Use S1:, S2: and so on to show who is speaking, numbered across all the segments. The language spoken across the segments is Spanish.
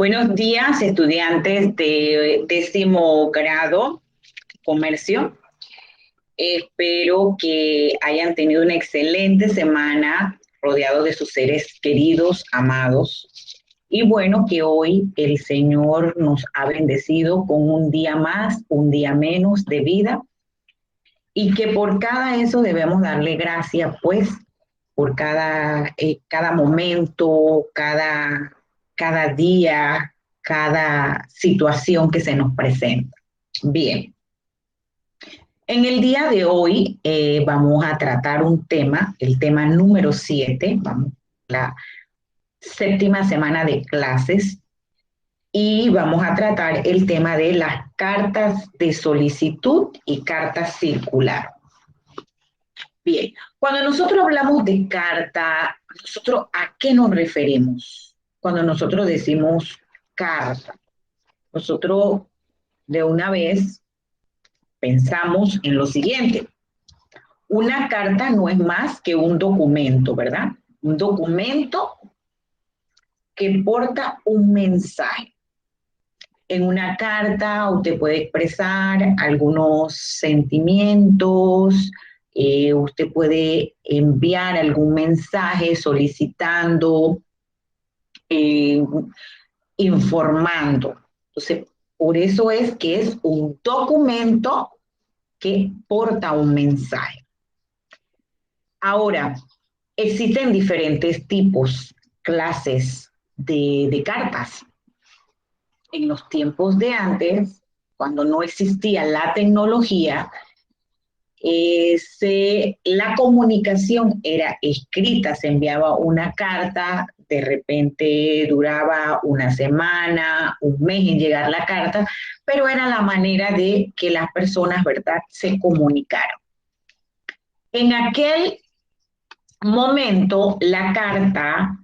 S1: Buenos días, estudiantes de 10º grado, comercio. Espero que hayan tenido una excelente semana rodeados de sus seres queridos, amados. Y bueno, que hoy el Señor nos ha bendecido con un día más, un día menos de vida. Y que por cada eso debemos darle gracias, pues, por cada momento, cada día, cada situación que se nos presenta. Bien, en el día de hoy vamos a tratar un tema, el tema número 7, vamos, la séptima semana de clases, y vamos a tratar el tema de las cartas de solicitud y cartas circular. Bien, cuando nosotros hablamos de carta, ¿nosotros a qué nos referimos? Cuando nosotros decimos carta, nosotros de una vez pensamos en lo siguiente. Una carta no es más que un documento, ¿verdad? Un documento que porta un mensaje. En una carta usted puede expresar algunos sentimientos, usted puede enviar algún mensaje solicitando, eh, informando. Entonces, por eso es que es un documento que porta un mensaje. Ahora, existen diferentes tipos, clases de cartas. En los tiempos de antes, cuando no existía la tecnología, la comunicación era escrita, se enviaba una carta, de repente duraba una semana, un mes en llegar la carta, pero era la manera de que las personas, ¿verdad?, se comunicaran. En aquel momento, la carta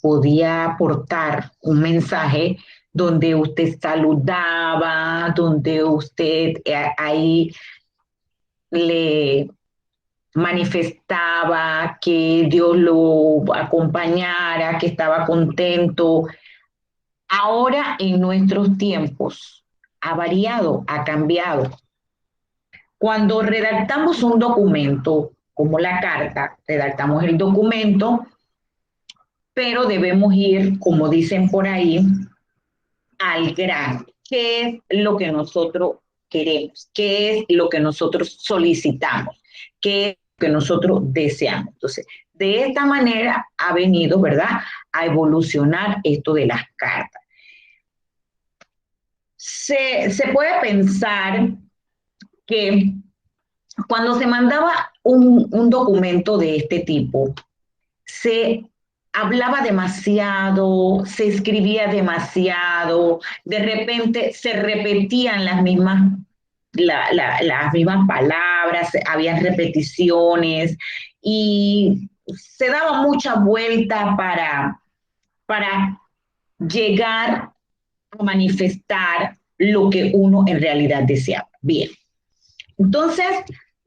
S1: podía aportar un mensaje donde usted saludaba, donde usted ahí le manifestaba que Dios lo acompañara, que estaba contento. Ahora en nuestros tiempos ha variado, ha cambiado. Cuando redactamos un documento, como la carta, redactamos el documento, pero debemos ir, como dicen por ahí, al grano. ¿Qué es lo que nosotros queremos? ¿Qué es lo que nosotros solicitamos? ¿Qué es lo que nosotros deseamos? Entonces, de esta manera ha venido, ¿verdad?, a evolucionar esto de las cartas. Se puede pensar que cuando se mandaba un documento de este tipo, se hablaba demasiado, se escribía demasiado, de repente se repetían las mismas palabras, había repeticiones y se daba mucha vuelta para llegar a manifestar lo que uno en realidad deseaba. Bien, entonces,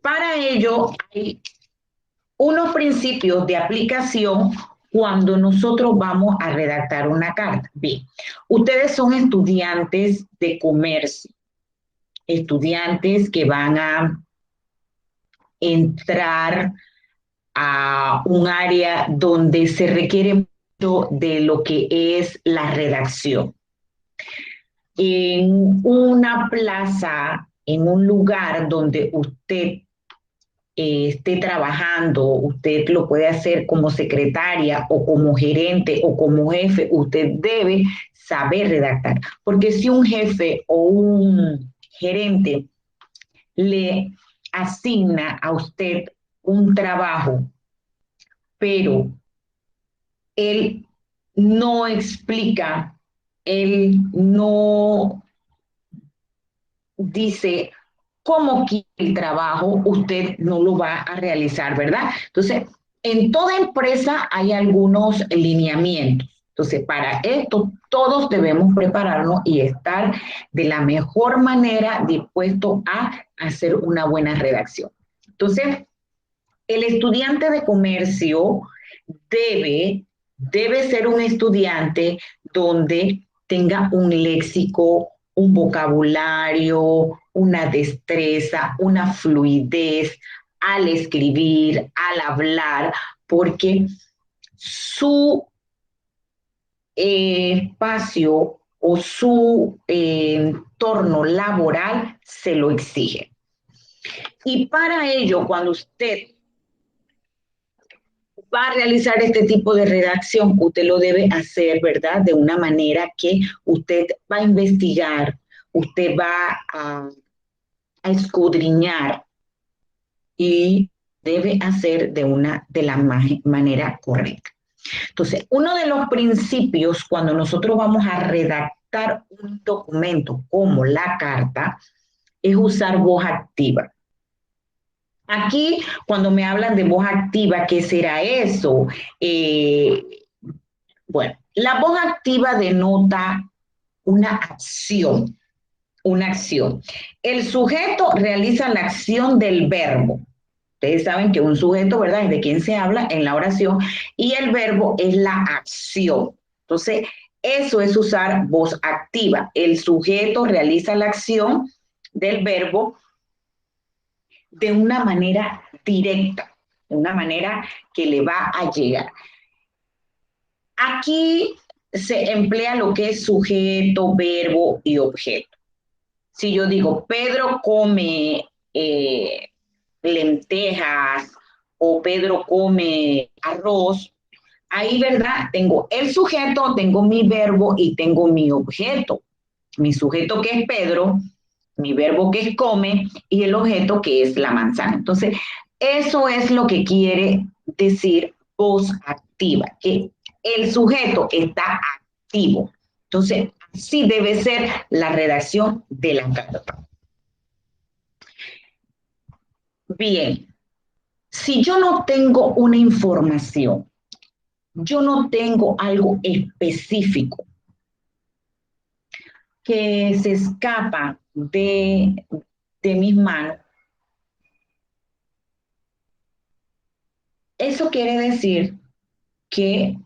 S1: para ello hay unos principios de aplicación cuando nosotros vamos a redactar una carta. Bien, ustedes son estudiantes de comercio, estudiantes que van a entrar a un área donde se requiere mucho de lo que es la redacción. En una plaza, en un lugar donde usted esté trabajando, usted lo puede hacer como secretaria o como gerente o como jefe, usted debe saber redactar. Porque si un jefe o un gerente le asigna a usted un trabajo, pero él no explica, él no dice cómo quiere el trabajo, usted no lo va a realizar, ¿verdad? Entonces, en toda empresa hay algunos lineamientos. Entonces, para esto todos debemos prepararnos y estar de la mejor manera dispuestos a hacer una buena redacción. Entonces, el estudiante de comercio debe ser un estudiante donde tenga un léxico, un vocabulario, una destreza, una fluidez al escribir, al hablar, porque su espacio o su entorno laboral se lo exige. Y para ello, cuando usted va a realizar este tipo de redacción, usted lo debe hacer, ¿verdad? De una manera que usted va a investigar, usted va a escudriñar y debe hacer de la manera correcta. Entonces, uno de los principios cuando nosotros vamos a redactar un documento como la carta es usar voz activa. Aquí, cuando me hablan de voz activa, ¿qué será eso? Eh, bueno, la voz activa denota una acción, una acción. El sujeto realiza la acción del verbo. Ustedes saben que un sujeto, ¿verdad?, es de quien se habla en la oración y el verbo es la acción. Entonces, eso es usar voz activa. El sujeto realiza la acción del verbo de una manera directa, de una manera que le va a llegar. Aquí se emplea lo que es sujeto, verbo y objeto. Si yo digo, Pedro come lentejas o Pedro come arroz, ahí, ¿verdad? Tengo el sujeto, tengo mi verbo y tengo mi objeto. Mi sujeto que es Pedro, mi verbo que es come y el objeto que es la manzana. Entonces, eso es lo que quiere decir voz activa, que el sujeto está activo. Entonces, así debe ser la redacción de la carta. Bien, si yo no tengo una información, yo no tengo algo específico que se escapa de mis manos, eso quiere decir que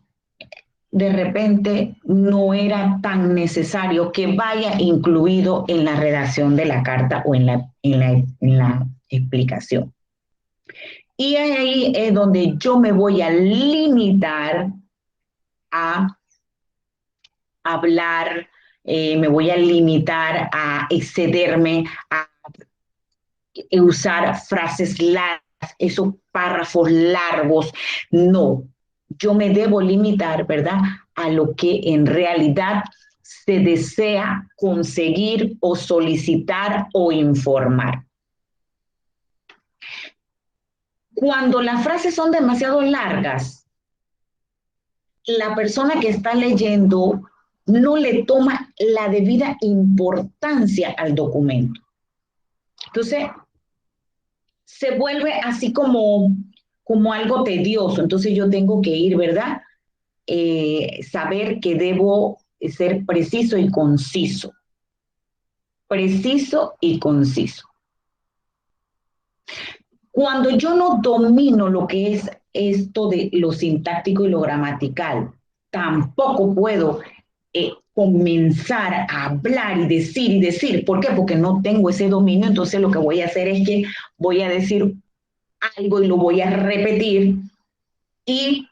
S1: de repente no era tan necesario que vaya incluido en la redacción de la carta o en la explicación. Y ahí es donde yo me voy a limitar a hablar, me voy a limitar a excederme, a usar frases largas, esos párrafos largos. No, yo me debo limitar, ¿verdad?, a lo que en realidad se desea conseguir o solicitar o informar. Cuando las frases son demasiado largas, la persona que está leyendo no le toma la debida importancia al documento. Entonces, se vuelve así como algo tedioso. Entonces yo tengo que ir, ¿verdad? Saber que debo ser preciso y conciso. Preciso y conciso. Cuando yo no domino lo que es esto de lo sintáctico y lo gramatical, tampoco puedo comenzar a hablar y decir. ¿Por qué? Porque no tengo ese dominio. Entonces lo que voy a hacer es que voy a decir algo y lo voy a repetir y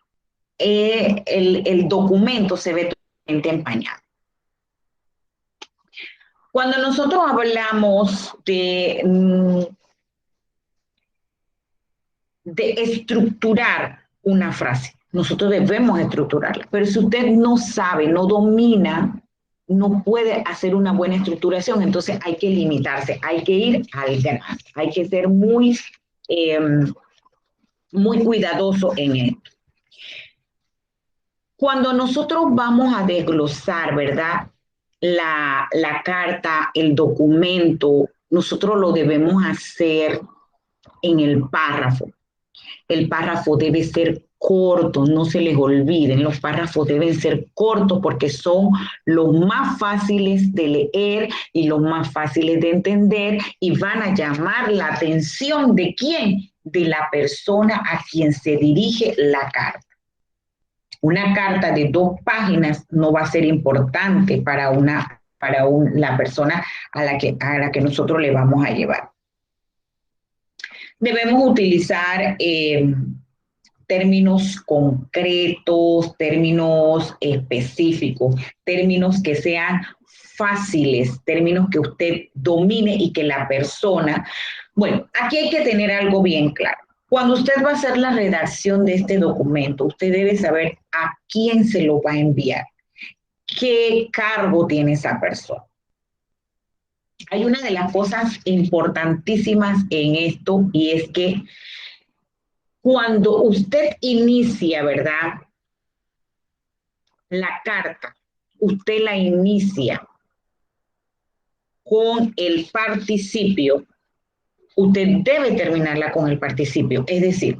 S1: el documento se ve totalmente empañado. Cuando nosotros hablamos de estructurar una frase, nosotros debemos estructurarla, pero si usted no sabe, no domina, no puede hacer una buena estructuración, entonces hay que limitarse, hay que ir al grano, hay que ser muy cuidadoso en esto. Cuando nosotros vamos a desglosar, ¿verdad?, la carta, el documento, nosotros lo debemos hacer en el párrafo. El párrafo debe ser corto, no se les olviden, los párrafos deben ser cortos porque son los más fáciles de leer y los más fáciles de entender y van a llamar la atención ¿de quién? De la persona a quien se dirige la carta. Una carta de 2 páginas no va a ser importante para la persona a la que nosotros le vamos a llevar. Debemos utilizar términos concretos, términos específicos, términos que sean fáciles, términos que usted domine y que la persona... Bueno, aquí hay que tener algo bien claro. Cuando usted va a hacer la redacción de este documento, usted debe saber a quién se lo va a enviar, qué cargo tiene esa persona. Hay una de las cosas importantísimas en esto y es que cuando usted inicia, ¿verdad? La carta, usted la inicia con el participio, usted debe terminarla con el participio. Es decir,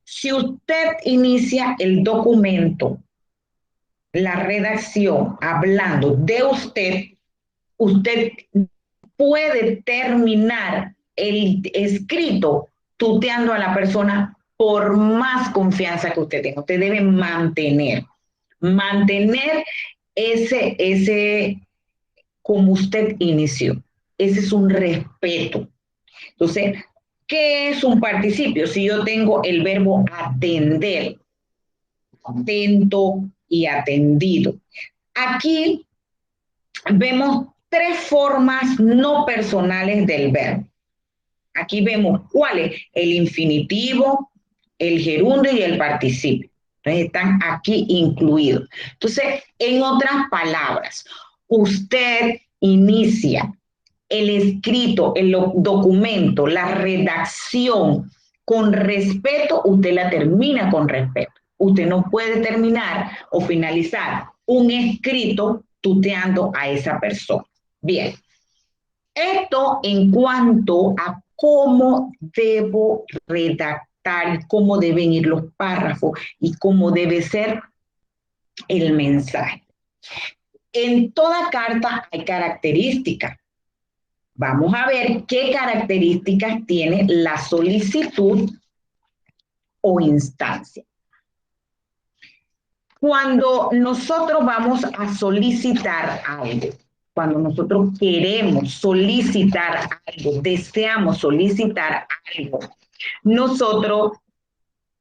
S1: si usted inicia el documento, la redacción, hablando de usted, usted puede terminar el escrito tuteando a la persona por más confianza que usted tenga. Usted debe mantener ese como usted inició. Ese es un respeto. Entonces, ¿qué es un participio? Si yo tengo el verbo atender, atento y atendido. Aquí vemos 3 formas no personales del verbo. Aquí vemos cuáles: el infinitivo, el gerundio y el participio. Entonces están aquí incluidos. Entonces, en otras palabras, usted inicia el escrito, el documento, la redacción con respeto, usted la termina con respeto. Usted no puede terminar o finalizar un escrito tuteando a esa persona. Bien, esto en cuanto a cómo debo redactar, cómo deben ir los párrafos y cómo debe ser el mensaje. En toda carta hay características. Vamos a ver qué características tiene la solicitud o instancia. Cuando nosotros vamos a solicitar algo, cuando nosotros queremos solicitar algo, deseamos solicitar algo, nosotros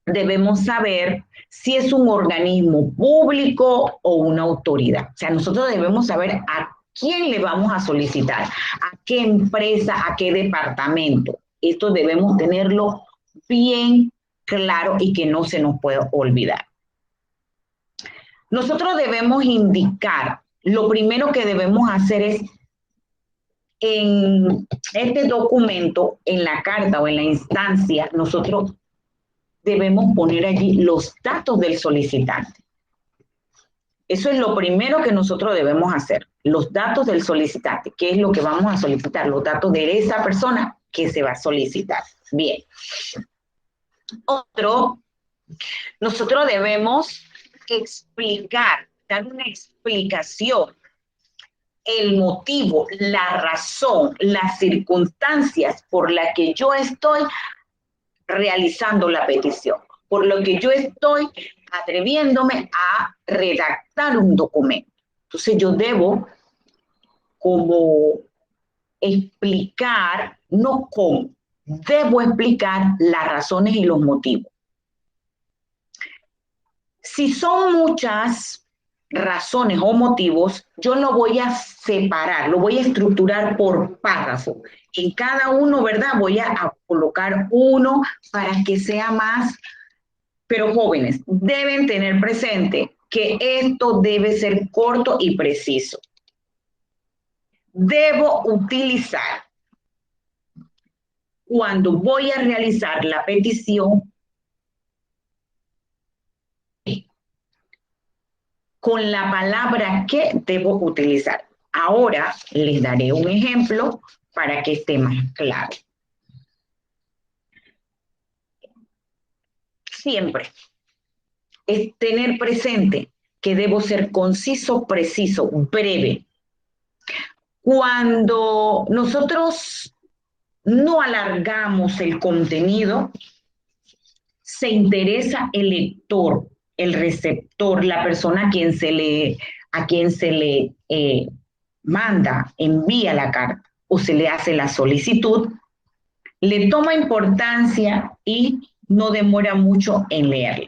S1: debemos saber si es un organismo público o una autoridad. O sea, nosotros debemos saber a quién le vamos a solicitar, a qué empresa, a qué departamento. Esto debemos tenerlo bien claro y que no se nos pueda olvidar. Nosotros debemos indicar, lo primero que debemos hacer es, en este documento, en la carta o en la instancia, nosotros debemos poner allí los datos del solicitante. Eso es lo primero que nosotros debemos hacer, los datos del solicitante. ¿Qué es lo que vamos a solicitar? Los datos de esa persona que se va a solicitar. Bien. Otro, nosotros debemos explicar, dar una explicación, el motivo, la razón, las circunstancias por las que yo estoy realizando la petición, por lo que yo estoy atreviéndome a redactar un documento. Entonces yo debo como explicar, no cómo, debo explicar las razones y los motivos. Si son muchas razones o motivos, yo lo voy a separar, lo voy a estructurar por párrafo. En cada uno, ¿verdad? Voy a colocar uno para que sea más, pero jóvenes, deben tener presente que esto debe ser corto y preciso. Debo utilizar, cuando voy a realizar la petición, con la palabra que debo utilizar. Ahora les daré un ejemplo para que esté más claro. Siempre es tener presente que debo ser conciso, preciso, breve. Cuando nosotros no alargamos el contenido, se interesa el lector el receptor, la persona a quien se le manda, envía la carta o se le hace la solicitud, le toma importancia y no demora mucho en leerla.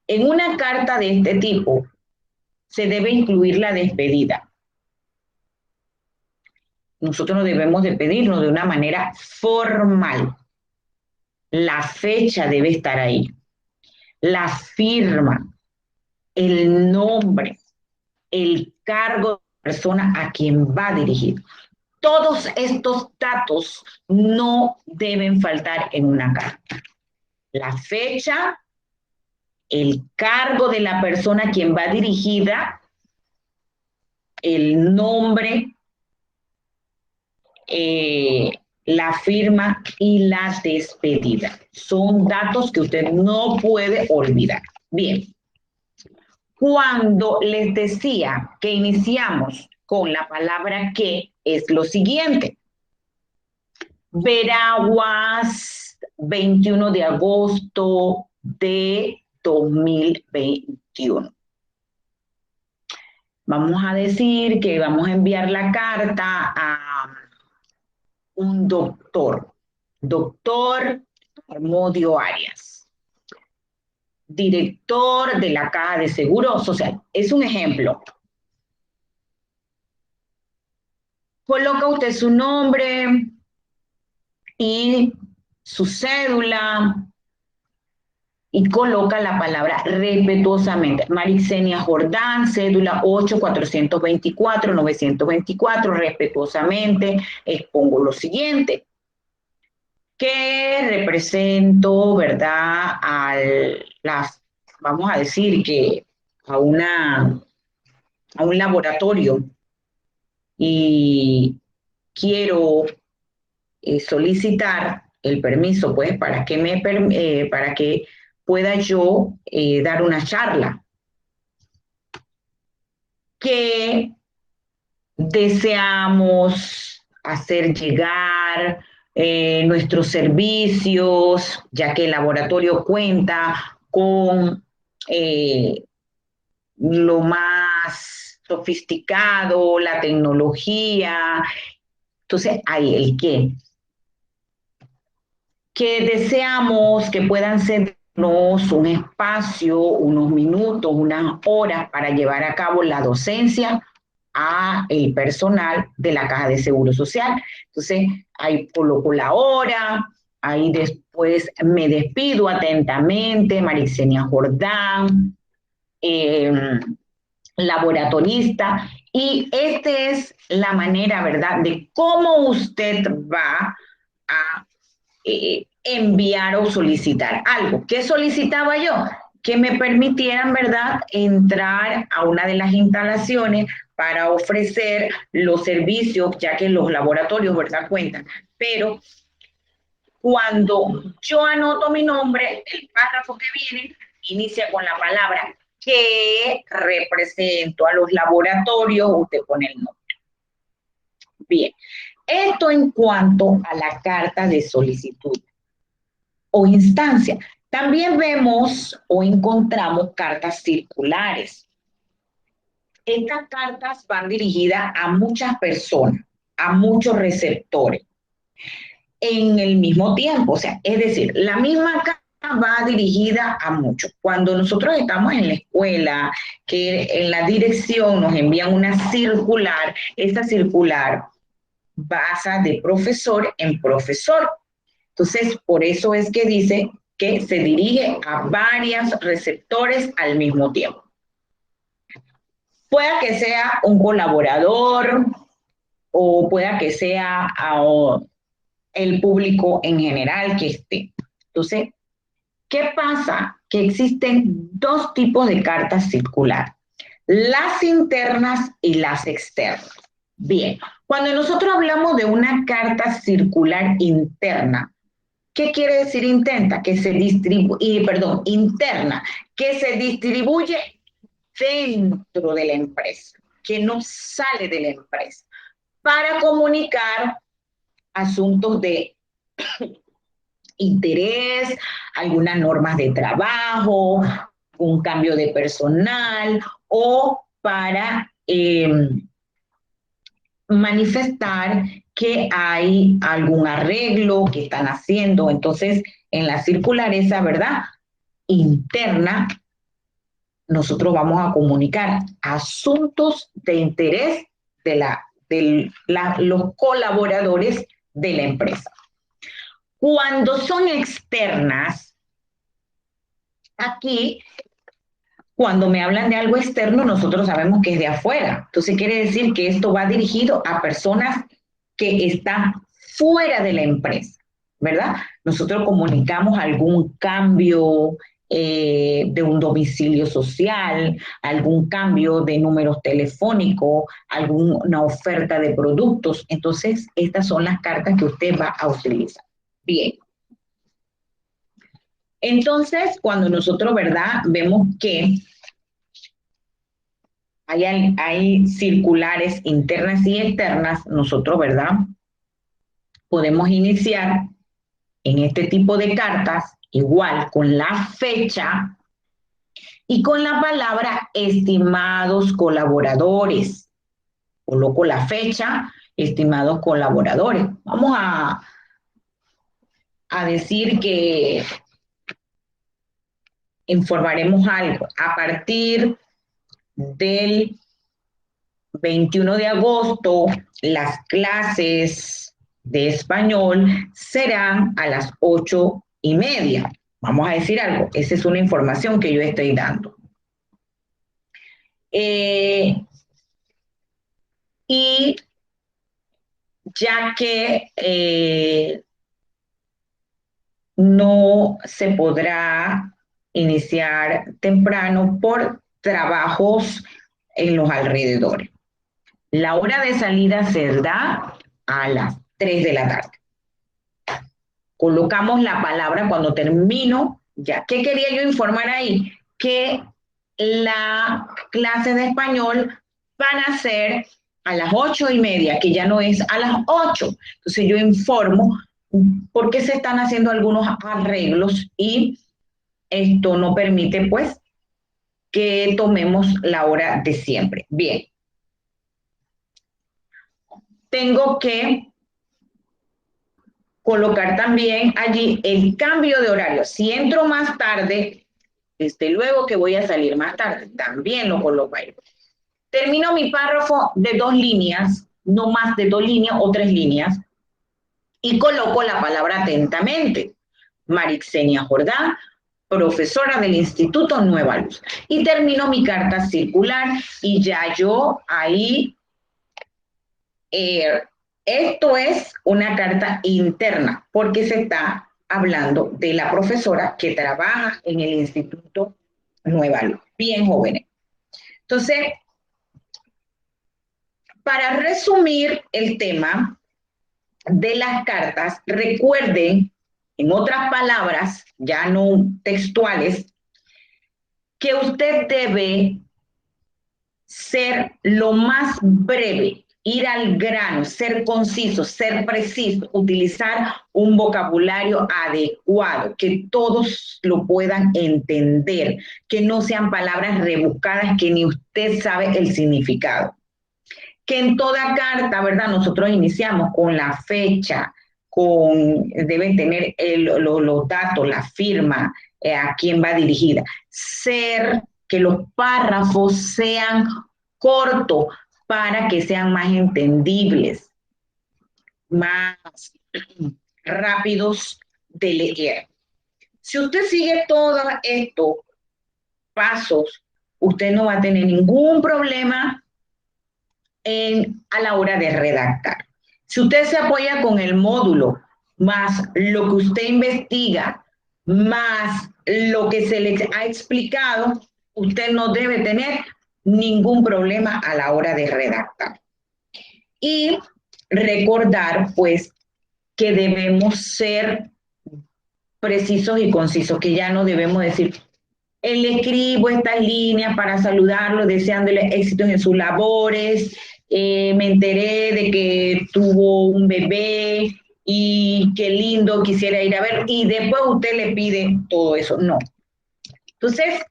S1: En una carta de este tipo se debe incluir la despedida. Nosotros no debemos de pedirnos de una manera formal. La fecha debe estar ahí, la firma, el nombre, el cargo de la persona a quien va dirigido. Todos estos datos no deben faltar en una carta. La fecha, el cargo de la persona a quien va dirigida, el nombre, la firma y la despedida. Son datos que usted no puede olvidar. Bien, cuando les decía que iniciamos con la palabra que, es lo siguiente. Veraguas, 21 de agosto de 2021. Vamos a decir que vamos a enviar la carta a un doctor Armodio Arias, director de la Caja de Seguro Social. Es un ejemplo. Coloca usted su nombre y su cédula y coloca la palabra respetuosamente. Marixenia Jordán, cédula 8-424-924, respetuosamente expongo lo siguiente, que represento, ¿verdad?, vamos a decir que a un laboratorio y quiero solicitar el permiso, pues, para que pueda yo dar una charla que deseamos hacer llegar nuestros servicios, ya que el laboratorio cuenta con lo más sofisticado, la tecnología. Entonces, hay el qué. Que deseamos que puedan ser un espacio, unos minutos, unas horas para llevar a cabo la docencia a el personal de la Caja de Seguro Social. Entonces, ahí coloco la hora, ahí después me despido atentamente, Marixenia Jordán, laboratorista, y esta es la manera, ¿verdad?, de cómo usted va a enviar o solicitar algo. ¿Qué solicitaba yo? Que me permitieran, ¿verdad?, entrar a una de las instalaciones para ofrecer los servicios, ya que los laboratorios, ¿verdad?, cuentan. Pero cuando yo anoto mi nombre, el párrafo que viene inicia con la palabra que represento a los laboratorios, usted pone el nombre. Bien, esto en cuanto a la carta de solicitud o instancia. También vemos o encontramos cartas circulares. Estas cartas van dirigidas a muchas personas, a muchos receptores, en el mismo tiempo. O sea, es decir, la misma carta va dirigida a muchos. Cuando nosotros estamos en la escuela, que en la dirección nos envían una circular, esa circular pasa de profesor en profesor. Entonces, por eso es que dice que se dirige a varios receptores al mismo tiempo. Pueda que sea un colaborador o pueda que sea el público en general que esté. Entonces, ¿qué pasa? Que existen dos tipos de cartas circular, las internas y las externas. Bien, cuando nosotros hablamos de una carta circular interna, ¿qué quiere decir interna? Interna, que se distribuye dentro de la empresa, que no sale de la empresa, para comunicar asuntos de interés, algunas normas de trabajo, un cambio de personal o para manifestar que hay algún arreglo que están haciendo. Entonces, en la circular esa, ¿verdad? Interna, nosotros vamos a comunicar asuntos de interés de los colaboradores de la empresa. Cuando son externas, aquí, cuando me hablan de algo externo, nosotros sabemos que es de afuera. Entonces quiere decir que esto va dirigido a personas que están fuera de la empresa, ¿verdad? Nosotros comunicamos algún cambio de un domicilio social, algún cambio de números telefónicos, alguna oferta de productos. Entonces, estas son las cartas que usted va a utilizar. Bien. Entonces, cuando nosotros, ¿verdad? Vemos que hay circulares internas y externas, nosotros, ¿verdad? Podemos iniciar en este tipo de cartas, igual con la fecha y con la palabra estimados colaboradores. Coloco la fecha, estimados colaboradores. Vamos a decir que informaremos algo. A partir del 21 de agosto, las clases de español serán a las 8:30. Vamos a decir algo, esa es una información que yo estoy dando. Y ya que no se podrá iniciar temprano por trabajos en los alrededores. La hora de salida se da a las 3 de la tarde. Colocamos la palabra cuando termino, ya. ¿Qué quería yo informar ahí? Que la clase de español van a ser a las 8:30, que ya no es a las 8. Entonces yo informo por qué se están haciendo algunos arreglos y esto no permite, pues, que tomemos la hora de siempre. Bien. Tengo que colocar también allí el cambio de horario. Si entro más tarde, desde luego que voy a salir más tarde. También lo coloco ahí. Termino mi párrafo de 2 líneas, no más de 2 líneas o 3 líneas, y coloco la palabra atentamente. Marixenia Jordán, profesora del Instituto Nueva Luz. Y termino mi carta circular y ya yo ahí, esto es una carta interna porque se está hablando de la profesora que trabaja en el Instituto Nueva Luz. Bien, jóvenes. Entonces, para resumir el tema de las cartas, recuerden, en otras palabras, ya no textuales, que usted debe ser lo más breve, ir al grano, ser conciso, ser preciso, utilizar un vocabulario adecuado, que todos lo puedan entender, que no sean palabras rebuscadas que ni usted sabe el significado. Que en toda carta, ¿verdad? Nosotros iniciamos con la fecha, deben tener los datos, la firma, a quién va dirigida. Que los párrafos sean cortos para que sean más entendibles, más rápidos de leer. Si usted sigue todos estos pasos, usted no va a tener ningún problema a la hora de redactar. Si usted se apoya con el módulo, más lo que usted investiga, más lo que se le ha explicado, usted no debe tener ningún problema a la hora de redactar. Y recordar, pues, que debemos ser precisos y concisos, que ya no debemos decir, le escribo estas líneas para saludarlo, deseándole éxitos en sus labores, me enteré de que tuvo un bebé y qué lindo, quisiera ir a ver, y después usted le pide todo eso. No. Entonces,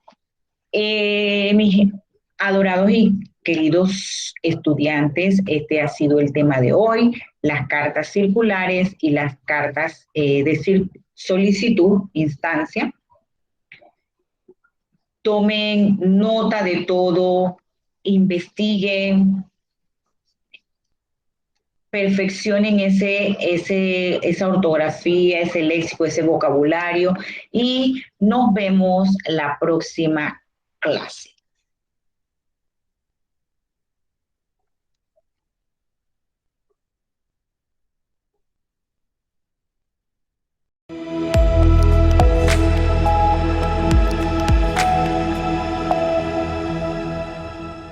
S1: Mis adorados y queridos estudiantes, este ha sido el tema de hoy, las cartas circulares y las cartas de solicitud, instancia. Tomen nota de todo, investiguen, perfeccionen esa ortografía, ese léxico, ese vocabulario y nos vemos la próxima clase.